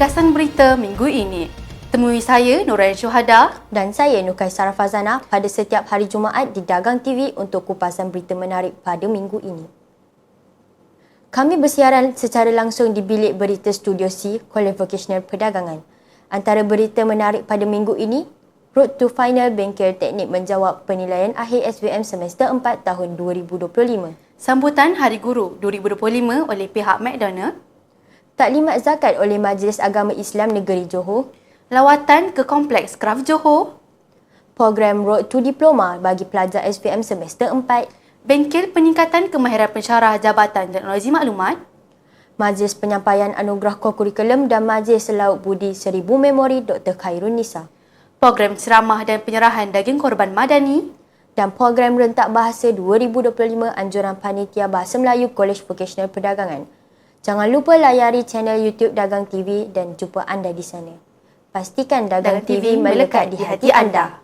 ringkasan berita minggu ini. Temui saya, Nurain Syuhada dan saya, Nukaisara Fazana, pada setiap hari Jumaat di Dagang TV untuk kupasan berita menarik pada minggu ini. Kami bersiaran secara langsung di bilik berita Studio C, Kuala Vocational Perdagangan. Antara berita menarik pada minggu ini, Road to Final Bengkel Teknik menjawab penilaian akhir SPM semester 4 tahun 2025. Sambutan Hari Guru 2025 oleh pihak McDonald. Taklimat zakat oleh Majlis Agama Islam Negeri Johor. Lawatan ke Kompleks Kraft Johor. Program Road to Diploma bagi pelajar SPM semester 4. Bengkel peningkatan kemahiran pensyarah Jabatan Teknologi Maklumat. Majlis penyampaian anugerah kurikulum dan Majlis Laut Budi 1000 Memori Dr. Khairun Nisa. Program ceramah dan penyerahan daging korban madani. Dan program rentak bahasa 2025 anjuran panitia Bahasa Melayu Kolej Vocational Perdagangan. Jangan lupa layari channel YouTube Dagang TV dan jumpa anda di sana. Pastikan Dagang TV melekat di hati anda.